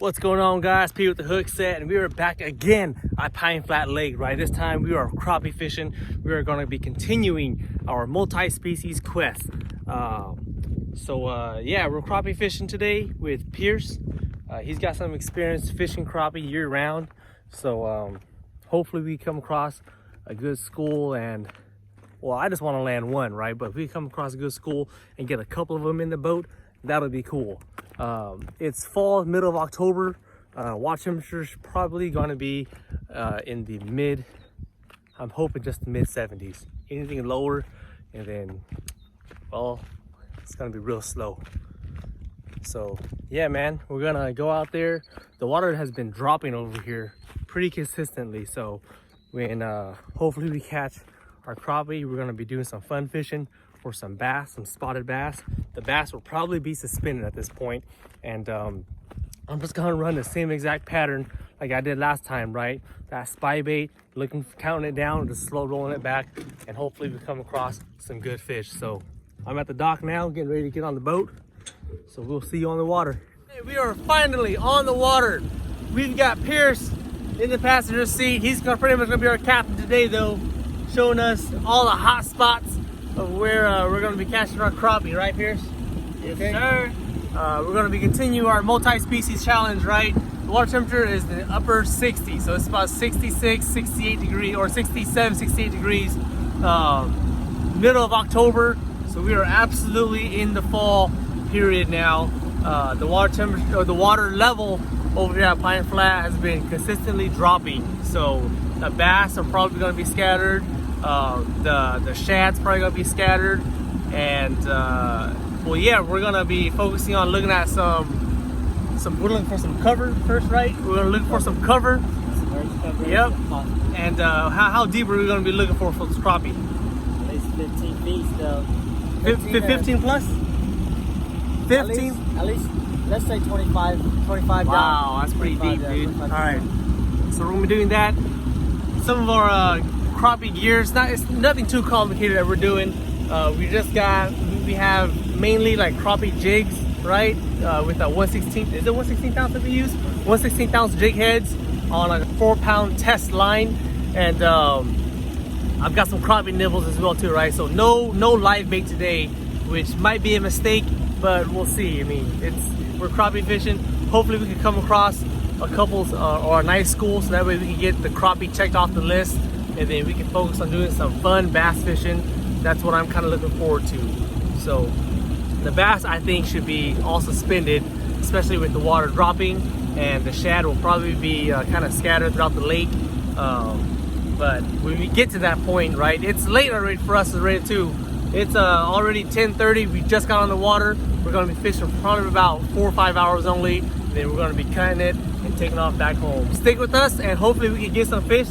What's going on, guys? P with the hook set, and we are back again at Pine Flat Lake, right? This time we are crappie fishing. We are going to be continuing our multi-species quest. Yeah, we're crappie fishing today with Pierce. He's got some experience fishing crappie year round. So hopefully we come across a good school, and well, I just want to land one, right? But if we come across a good school and get a couple of them in the boat, that'll be cool. It's fall, middle of October. Water temperature's probably going to be in the I'm hoping just the mid 70s. Anything lower, and then, well, it's going to be real slow. So yeah, man, we're gonna go out there. The water has been dropping over here pretty consistently, so when hopefully we catch our crappie, we're gonna be doing some fun fishing for some bass, some spotted bass. The bass will probably be suspended at this point, and I'm just gonna run the same exact pattern like I did last time, right? That spy bait, counting it down, just slow rolling it back, and hopefully we come across some good fish. So I'm at the dock now, getting ready to get on the boat. So we'll see you on the water. Hey, we are finally on the water. We've got Pierce in the passenger seat. He's pretty much gonna be our captain today, though, showing us all the hot spots of where we're gonna be catching our crappie, right, Pierce? Yes, sir. We're gonna be continuing our multi-species challenge, right? The water temperature is the upper 60s, so it's about 66, 68 degrees, or 67, 68 degrees, middle of October. So we are absolutely in the fall period now. The water temperature, or the water level over here at Pine Flat has been consistently dropping. So the bass are probably gonna be scattered. The shad's probably gonna be scattered, and well, yeah, we're gonna be focusing on looking at we're looking for some cover first, right? We're gonna look for some cover. Yep. And how deep are we gonna be looking for this crappie? At least 15 feet still. 15 plus? 15? At least, let's say 25 down. Wow, that's pretty deep, dude. All right, so we're gonna be doing that. Some of our crappie gears, it's nothing too complicated that we're doing. We have mainly like crappie jigs, right? With a 1/16, is it 1/16 ounce that we use? 1/16 ounce jig heads on a 4-pound test line, and I've got some crappie nibbles as well too, right? So no live bait today, which might be a mistake, but we'll see. I mean, we're crappie fishing. Hopefully we can come across a couple or a nice school, so that way we can get the crappie checked off the list, and then we can focus on doing some fun bass fishing. That's what I'm kind of looking forward to. So the bass, I think, should be all suspended, especially with the water dropping, and the shad will probably be kind of scattered throughout the lake. But when we get to that point, right, it's late already for us already too. It's already 10:30. We just got on the water. We're gonna be fishing for probably about 4 or 5 hours only. And then we're gonna be cutting it and taking off back home. Stick with us, and hopefully we can get some fish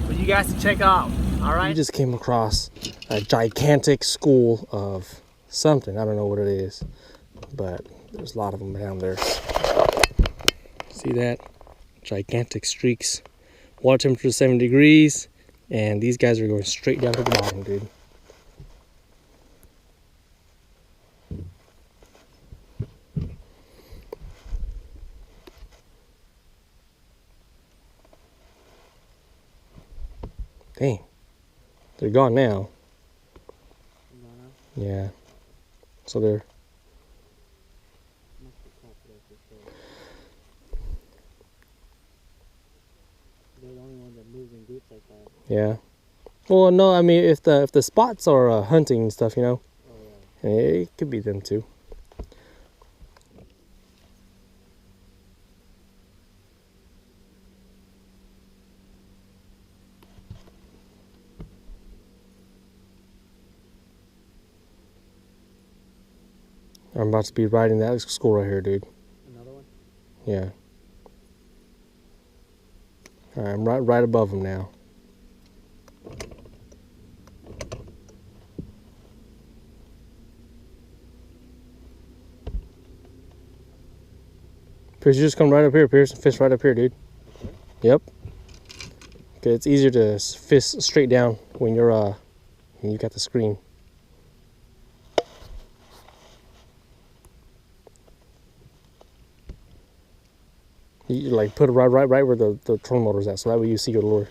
for you guys to check out. All right. We just came across a gigantic school of something. I don't know what it is, but there's a lot of them down there. See that? Gigantic streaks. Water temperature is 70 degrees, and these guys are going straight down to the bottom, dude. Dang. They're gone now. Yeah. So they're... They're the only ones that move in groups like that. Yeah. Well, no, I mean, if the spots are hunting and stuff, you know, Oh, yeah. it could be them too. I'm about to be riding that school right here, dude. Another one? Yeah. All right, I'm right above him now. Pierce, you just come right up here, Pierce, and fish right up here, dude. Okay. Yep. Okay, it's easier to fish straight down when you're when you got the screen. You like put it right where the trolling motor's at, so that way you see your lure.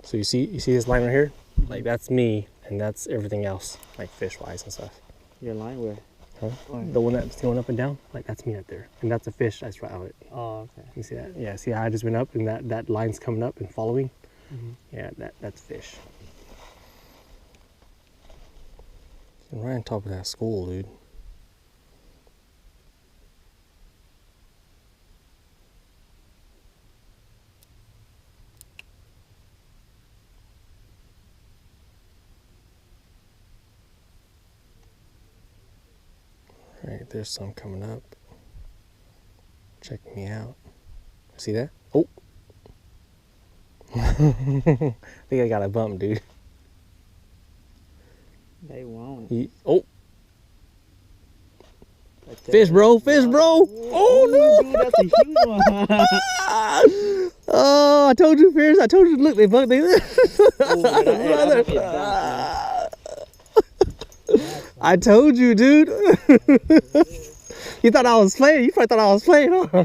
So you see this line right here? Like that's me, and that's everything else, like fish wise and stuff. Your line where? Huh? The one that's going up and down, like that's me right there, and that's a fish that's right out. Oh, okay. You see that? Yeah. See how I just went up, and that line's coming up and following. Yeah, that's fish. Right on top of that school, dude. Right, there's some coming up. Check me out. See that? Oh! I think I got a bump, dude. They won't. Oh! Right Fish, bro! Fish, bro! Oh, no! Dude, that's a huge one. Oh, I told you, fish. I told you. Look, they bugged. I told you, dude. You thought I was playing. You probably thought I was playing, huh?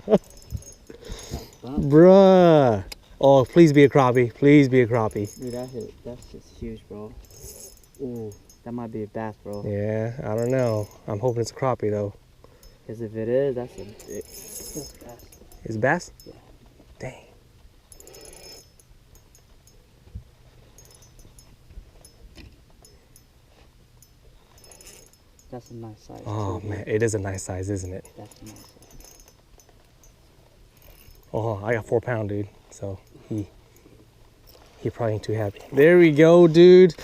Bruh. Oh, please be a crappie. Please be a crappie. Dude, that's just huge, bro. Ooh, that might be a bass, bro. Yeah, I don't know. I'm hoping it's a crappie, though. Because if it is, that's a big bass. Is it bass? Yeah. Dang. That's a nice size. Oh, too, man. It is a nice size, isn't it? That's a nice size. Oh, I got 4 pound, dude. So he probably ain't too happy. There we go, dude.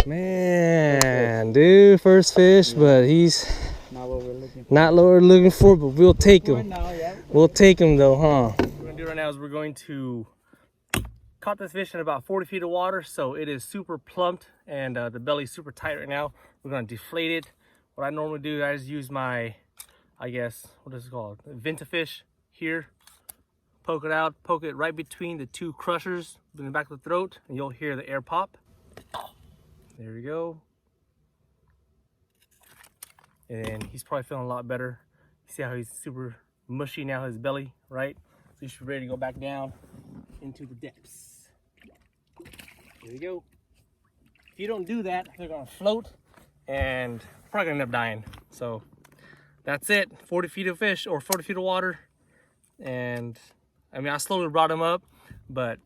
Man, dude, first fish, but he's not what we're looking for. Not what we're looking for, but we'll take him. Now, yeah. We'll take him though, huh? What we're gonna do right now is we're going to caught this fish in about 40 feet of water, so it is super plumped and the belly's super tight right now. We're gonna deflate it. What I normally do, I just use my, I guess, what is it called? Ventafish here. Poke it out, poke it right between the 2 crushers in the back of the throat, and you'll hear the air pop. There we go. And he's probably feeling a lot better. You see how he's super mushy now, his belly, right? So you should be ready to go back down into the depths. Here we go. If you don't do that, they're gonna float and probably gonna end up dying. So that's it, 40 feet of fish or 40 feet of water. And I mean, I slowly brought him up, but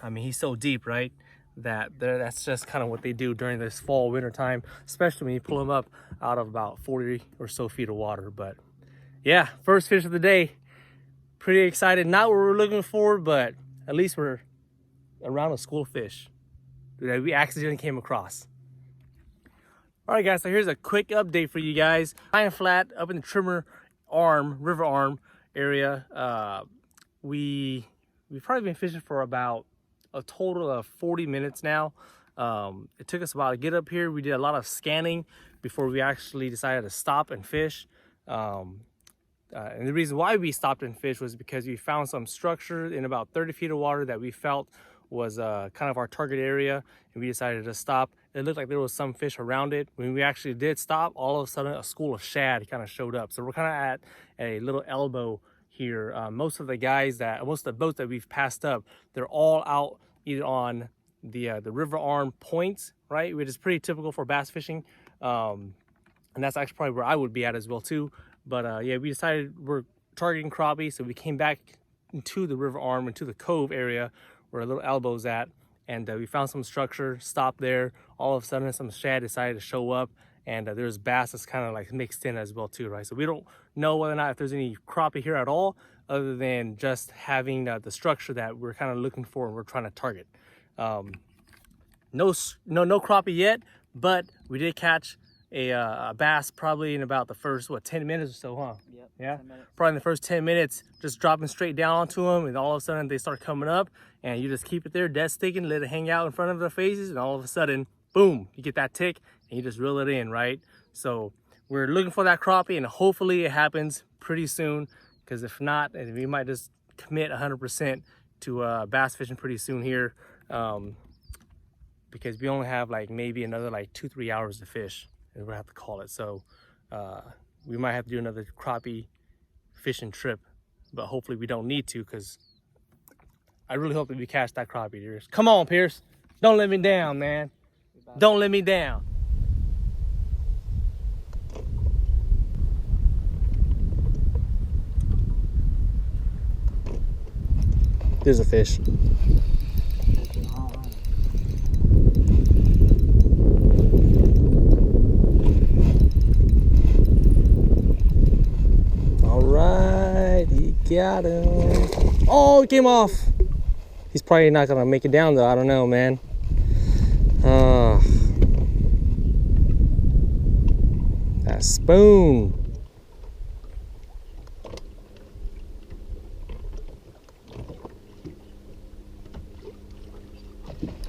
I mean, he's so deep, right? That's just kind of what they do during this fall, winter time, especially when you pull them up out of about 40 or so feet of water. But yeah, first fish of the day. Pretty excited. Not what we're looking for, but at least we're around a school of fish that we accidentally came across. All right, guys, so here's a quick update for you guys. Pine Flat up in the Trimmer Arm, River Arm area. We've probably been fishing for about a total of 40 minutes now. It took us a while to get up here. We did a lot of scanning before we actually decided to stop and fish. And the reason why we stopped and fished was because we found some structure in about 30 feet of water that we felt was kind of our target area, and we decided to stop. It looked like there was some fish around it. When we actually did stop, all of a sudden a school of shad kind of showed up. So we're kind of at a little elbow here. Most of the boats that we've passed up, they're all out either on the river arm points, right, which is pretty typical for bass fishing, and that's actually probably where I would be at as well too. But yeah, we decided we're targeting crappie, so we came back into the river arm, into the cove area where a little elbow's at, and we found some structure, stopped there. All of a sudden some shad decided to show up, and there's bass that's kind of like mixed in as well too, right? So we don't know whether or not if there's any crappie here at all, other than just having the structure that we're kind of looking for and we're trying to target. No crappie yet, but we did catch a bass probably in about the first 10 minutes or so, huh? Yep, yeah, probably in the first 10 minutes, just dropping straight down onto them, and all of a sudden they start coming up, and you just keep it there dead sticking, let it hang out in front of their faces, and all of a sudden, boom, you get that tick and you just reel it in, right? So we're looking for that crappie, and hopefully it happens pretty soon, because if not, we might just commit 100% to bass fishing pretty soon here, because we only have like maybe another like 2-3 hours to fish, and we'll have to call it. So we might have to do another crappie fishing trip, but hopefully we don't need to, because I really hope that we catch that crappie, dude. Come on, Pierce. Don't let me down, man. Don't let me down. There's a fish. All right, he got him. Oh, it came off. He's probably not gonna make it down though. I don't know, man. That spoon.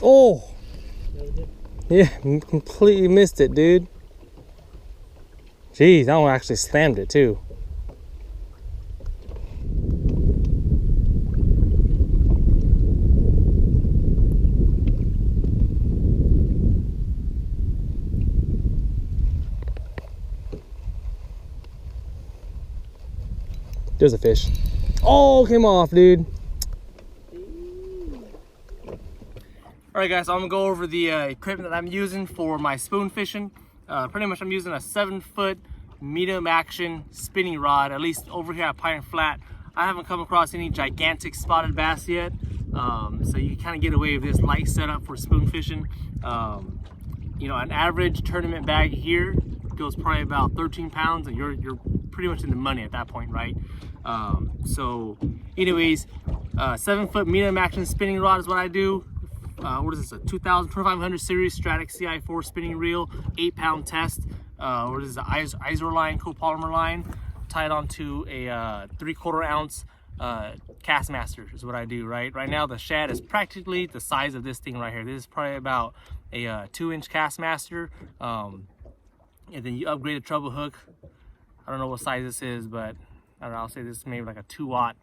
Oh, yeah, completely missed it, dude. Jeez, that one actually slammed it too. There's a fish. Oh, came off, dude. All right, guys, so I'm gonna go over the equipment that I'm using for my spoon fishing. Pretty much I'm using a 7-foot medium action spinning rod, at least over here at Pine Flat. I haven't come across any gigantic spotted bass yet. So you kind of get away with this light setup for spoon fishing. You know, an average tournament bag here goes probably about 13 pounds, and you're pretty much in the money at that point, right? So anyways, 7-foot medium action spinning rod is what I do. What is this, a 2500 series Stratic CI4 spinning reel, 8-pound test. What is this, Iso line, copolymer line, tied onto a 3/4 ounce Castmaster is what I do, right? Right now the shad is practically the size of this thing right here. This is probably about a 2-inch Castmaster. And then you upgrade a treble hook. I don't know what size this is, but I don't know, I'll say this is maybe like a 2-watt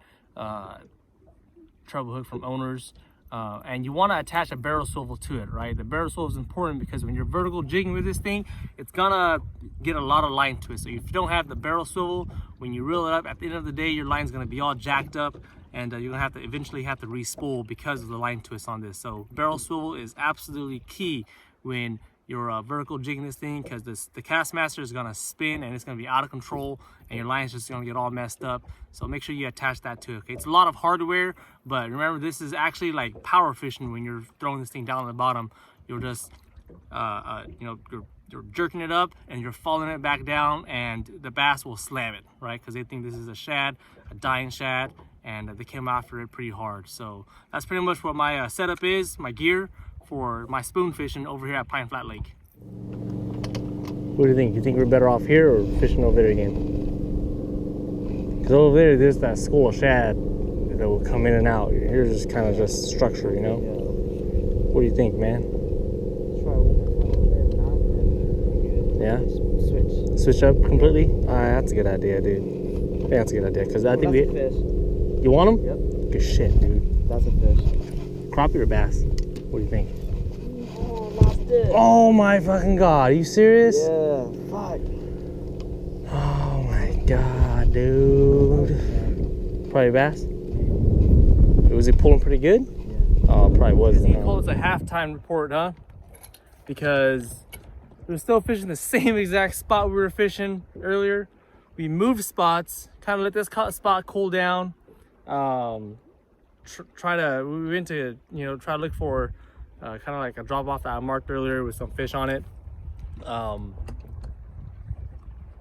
treble hook from Owners. And you want to attach a barrel swivel to it, right? The barrel swivel is important because when you're vertical jigging with this thing, it's gonna get a lot of line to it. So if you don't have the barrel swivel, when you reel it up, at the end of the day, your line's gonna be all jacked up, and you're gonna have to eventually have to re-spool because of the line twist on this. So barrel swivel is absolutely key when you're vertical jigging this thing, because the Castmaster is gonna spin and it's gonna be out of control, and your line's just gonna get all messed up. So make sure you attach that to it. Okay, it's a lot of hardware, but remember, this is actually like power fishing. When you're throwing this thing down on the bottom, you're just you know, you're jerking it up and you're falling it back down, and the bass will slam it, right? Because they think this is a shad, a dying shad, and they came after it pretty hard. So that's pretty much what my setup is, my gear for my spoon fishing over here at Pine Flat Lake. What do you think? You think we're better off here or fishing over there again? Because over there, there's that school of shad that will come in and out. Here's just kind of just structure, you know? Yeah. What do you think, man? Try one more time. Yeah? Switch up completely? That's a good idea, dude. I think that's a good idea, because I think we... Fish. You want them? Yep. Good shit, dude. That's a fish. Crappie or bass? What do you think? Oh, lost it. Oh my fucking god, are you serious? Yeah, fuck. Oh my god, dude. Probably bass? Was he pulling pretty good? Yeah. Oh, probably wasn't. He called us a halftime report, huh? Because we were still fishing the same exact spot we were fishing earlier. We moved spots, kind of let this spot cool down. We went to, you know, try to look for kind of like a drop off that I marked earlier with some fish on it.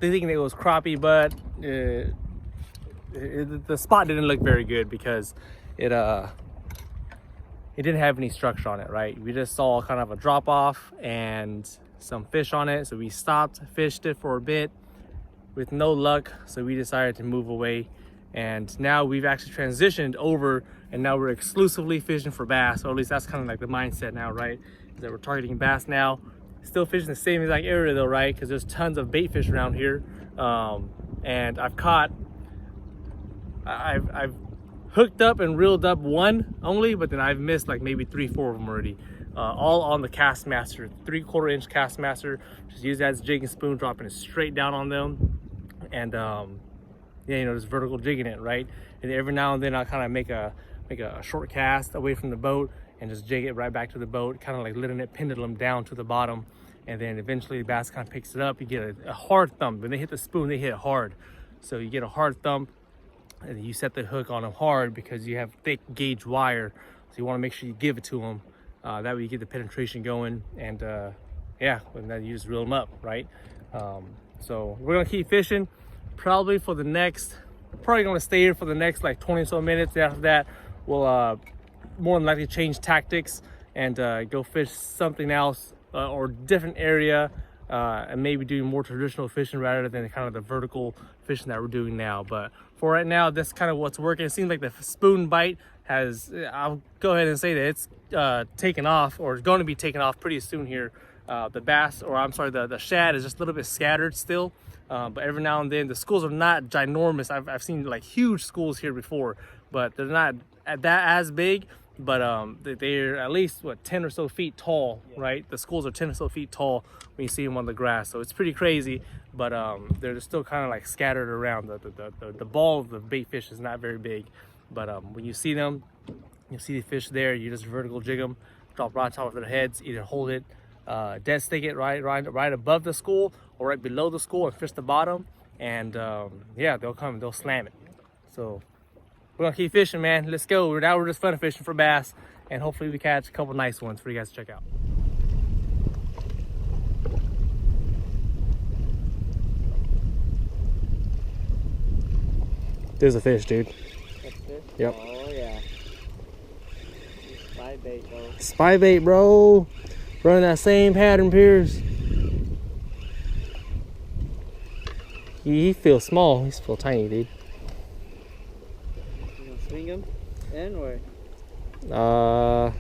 They think it was crappie, but the spot didn't look very good because it didn't have any structure on it, right? We just saw kind of a drop off and some fish on it, so we stopped, fished it for a bit with no luck, so we decided to move away. And now we've actually transitioned over, and now we're exclusively fishing for bass, or at least that's kind of like the mindset now, right? Is that we're targeting bass now. Still fishing the same exact area though, right? Because there's tons of bait fish around here. And I've hooked up and reeled up one only, but then I've missed like maybe 3-4 of them already. All on the Castmaster, 3/4 inch Castmaster. Just use that as jig and spoon, dropping it straight down on them. and yeah, you know, just vertical jigging it, right? And every now and then I'll kind of make a short cast away from the boat and just jig it right back to the boat, kind of like letting it pendulum down to the bottom. And then eventually the bass kind of picks it up. You get a hard thump. When they hit the spoon, they hit hard. So you get a hard thump, and you set the hook on them hard because you have thick gauge wire. So you want to make sure you give it to them. That way you get the penetration going, and yeah, and then you just reel them up, right? So we're gonna keep fishing probably for the next, probably gonna stay here for the next like 20 or so minutes. After that, we'll more than likely change tactics and go fish something else or different area, and maybe do more traditional fishing rather than kind of the vertical fishing that we're doing now. But for right now, that's kind of what's working. It seems like the spoon bite has, I'll go ahead and say that it's taken off, or going to be taken off pretty soon here. The bass, or I'm sorry, the shad is just a little bit scattered still, but every now and then the schools are not ginormous. I've seen like huge schools here before, but they're not as big. But they're at least what, 10 or so feet tall, right? The schools are 10 or so feet tall when you see them on the grass, so it's pretty crazy. But they're still kind of like scattered around. The ball of the bait fish is not very big, but when you see them, you see the fish there, you just vertical jig them, drop right on top of their heads, either hold it, dead stick it right above the school or right below the school and fish the bottom, and yeah, they'll come and they'll slam it. So we're gonna keep fishing, man. Let's go. Now we're just fun fishing for bass, and hopefully we catch a couple nice ones for you guys to check out. There's a fish, dude. That's fish? Yep. Oh yeah. Spy bait, bro. Spy bait, bro. Running that same pattern, Piers. He feels small. He's still tiny, dude. You gonna swing him in or? No,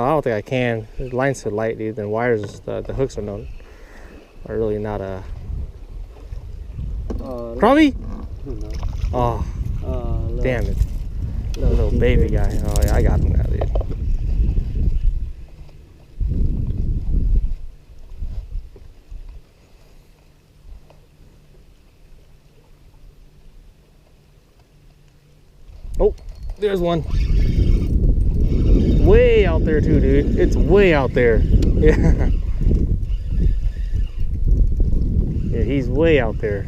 I don't think I can. The line's so light, dude. And wires, the hooks are really not a. Crappie? No. Oh, damn it. Little deeper. baby guy. Oh yeah, I got him now, dude. Oh, there's one. Way out there too, dude. It's way out there. Yeah. Yeah, he's way out there.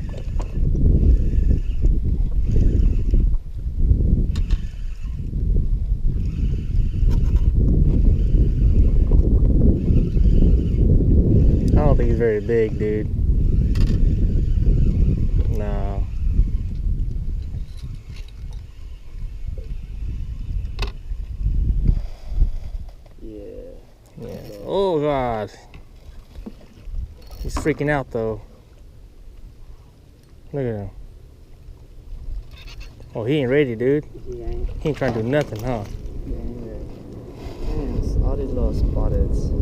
I don't think he's very big, dude. No. Yeah. Oh God. He's freaking out though. Look at him. Oh, he ain't ready, dude. He ain't. He ain't trying to do nothing, huh? He ain't ready. Man, all these little spotteds.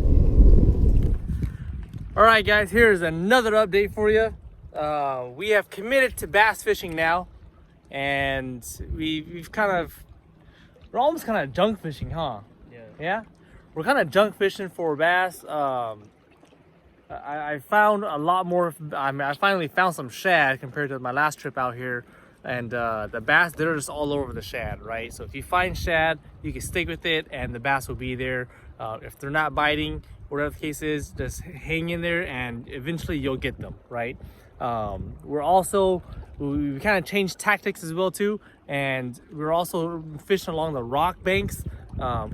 All right, guys, here's another update for you. We have committed to bass fishing now, and we're almost kind of junk fishing, huh? Yeah? We're kind of junk fishing for bass. I found a lot more. I finally found some shad compared to my last trip out here, and the bass, they're just all over the shad, right? So if you find shad, you can stick with it, and the bass will be there. If they're not biting, whatever the case is, just hang in there, and eventually you'll get them, right? We kind of changed tactics as well too, and we're also fishing along the rock banks,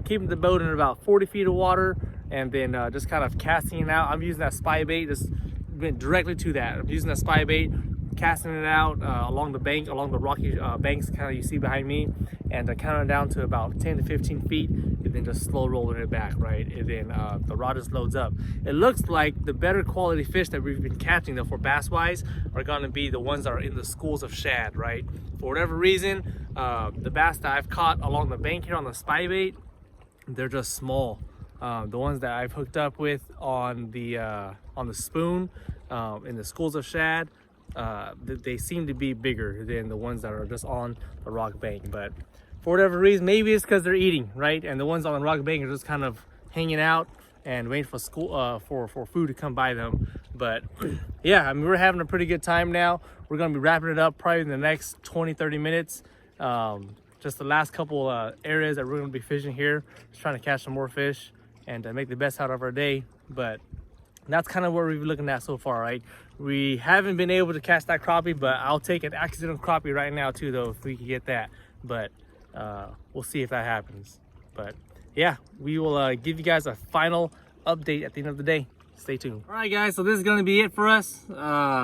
keeping the boat in about 40 feet of water, and then just kind of casting it out. I'm using that spy bait, just went directly to that. I'm using that spy bait, casting it out along the bank, along the rocky banks kind of you see behind me, and counting down to about 10 to 15 feet, and then just slow rolling it back, right? And then the rod just loads up. It looks like the better quality fish that we've been catching though for bass wise are going to be the ones that are in the schools of shad, right? For whatever reason, the bass that I've caught along the bank here on the spy bait, they're just small. The ones that I've hooked up with on the spoon in the schools of shad, they seem to be bigger than the ones that are just on the rock bank. But for whatever reason, maybe it's because they're eating, right? And the ones on the rock bank are just kind of hanging out. and waiting for school for food to come by them. But yeah, I mean, we're having a pretty good time now. We're gonna be wrapping it up probably in the next 20-30 minutes. Just the last couple areas that we're gonna be fishing here, just trying to catch some more fish and make the best out of our day. But that's kind of what we're looking at so far, right? We haven't been able to catch that crappie, but I'll take an accidental crappie right now too, though, if we can get that. But we'll see if that happens. But yeah, we will give you guys a final update at the end of the day. Stay tuned. All right, guys, so this is gonna be it for us.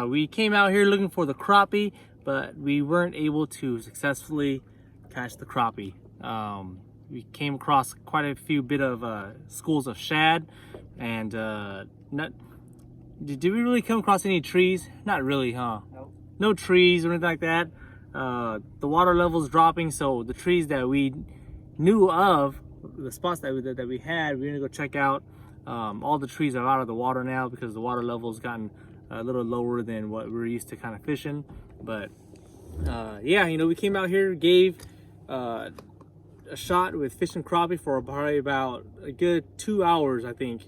We came out here looking for the crappie, but we weren't able to successfully catch the crappie. We came across quite a few bit of schools of shad, and did we really come across any trees? Not really, huh? Nope. No trees or anything like that. The water level's dropping, so the trees that we knew of, the spots that we had, we're gonna go check out. All the trees are out of the water now because the water level's gotten a little lower than what we're used to kind of fishing. But yeah, you know, we came out here, gave a shot with fishing crappie for probably about a good 2 hours, I think.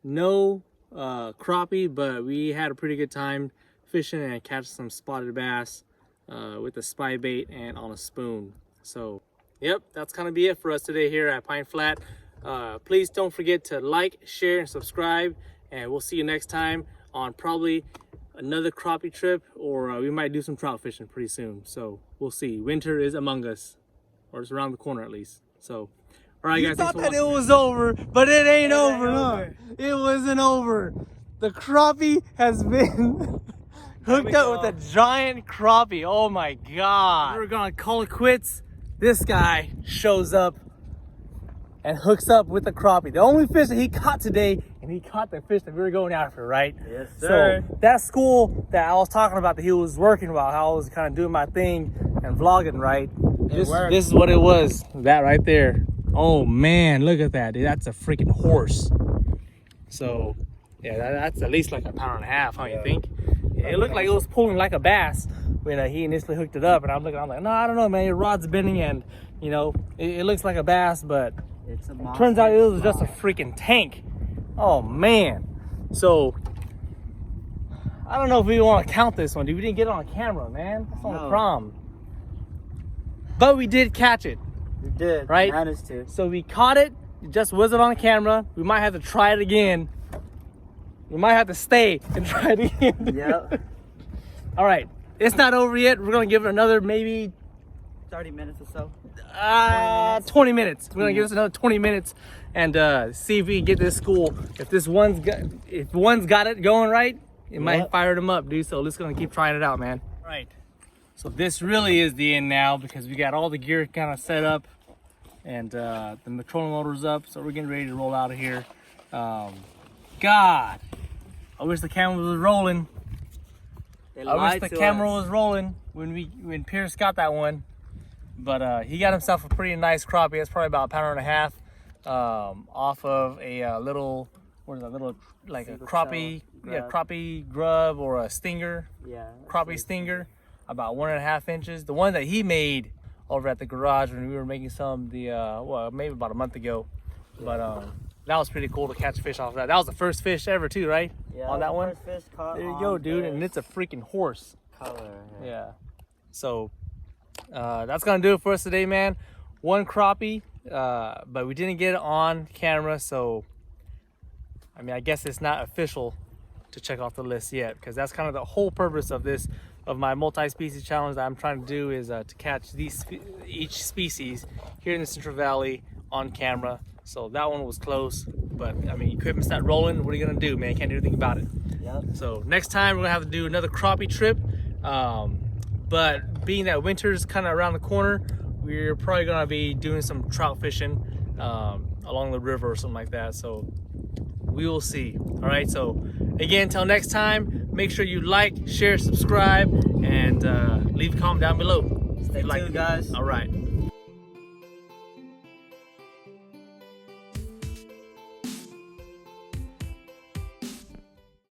No crappie, but we had a pretty good time fishing and catching some spotted bass with a spy bait and on a spoon. So yep, that's gonna be it for us today here at Pine Flat. Please don't forget to like, share, and subscribe, and we'll see you next time on probably another crappie trip, or we might do some trout fishing pretty soon. So we'll see. Winter is among us, or it's around the corner at least. So all right, guys. You thought that it was over, but it ain't over, huh? It wasn't over. The crappie has been hooked up with a giant crappie. Oh my God. We're gonna call it quits. This guy shows up and hooks up with the crappie. The only fish that he caught today, and he caught the fish that we were going after, right? Yes, sir. So that school that I was talking about that he was working while I was kind of doing my thing and vlogging, right? This is what it was. That right there. Oh man, look at that, dude. That's a freaking horse. So yeah, that's at least like 1.5 pounds, huh? Yeah. You think? Yeah, it looked like it was pulling like a bass when he initially hooked it up, and I'm like, no, I don't know, man. Your rod's bending, and you know, it looks like a bass, but it's a monster. Turns out it was just a freaking tank. Oh man. So I don't know if we want to count this one, dude. We didn't get it on camera, man. That's not a problem. But we did catch it. We did, right? Managed to. So we caught it. It just wasn't on camera. We might have to try it again. We might have to stay and try it again. Yep. All right. It's not over yet. We're gonna give it another maybe 30 minutes or so. 20 minutes. We're gonna give us another 20 minutes and see if we can get this school. If one's got it going right, it might fire them up, dude. So let's gonna keep trying it out, man. All right. So this really is the end now because we got all the gear kind of set up and the trolling motor's up, so we're getting ready to roll out of here. God, I wish the camera was rolling. I wish the camera was rolling when Pierce got that one. But he got himself a pretty nice crappie. It's probably about 1.5 pounds off of a little, what is that, little like a crappie, crappie grub or a stinger. Yeah, crappie stinger, about 1.5 inches. The one that he made over at the garage when we were making some well, maybe about a month ago. But that was pretty cool to catch fish off of that. That was the first fish ever too, right? Yeah, on that one. First fish caught. There you go, dude, and it's a freaking horse. Color. Yeah. So that's gonna do it for us today, man. One crappie, but we didn't get it on camera, so I mean, I guess it's not official to check off the list yet, because that's kind of the whole purpose of this, of my multi-species challenge that I'm trying to do, is to catch each species here in the Central Valley on camera. So that one was close, but I mean, equipment's not rolling. What are you gonna do, man? You can't do anything about it. Yep. So next time we're gonna have to do another crappie trip. But being that winter's kind of around the corner, we're probably gonna be doing some trout fishing along the river or something like that. So we will see. All right. So again, until next time, make sure you like, share, subscribe, and leave a comment down below. Stay tuned, guys. All right.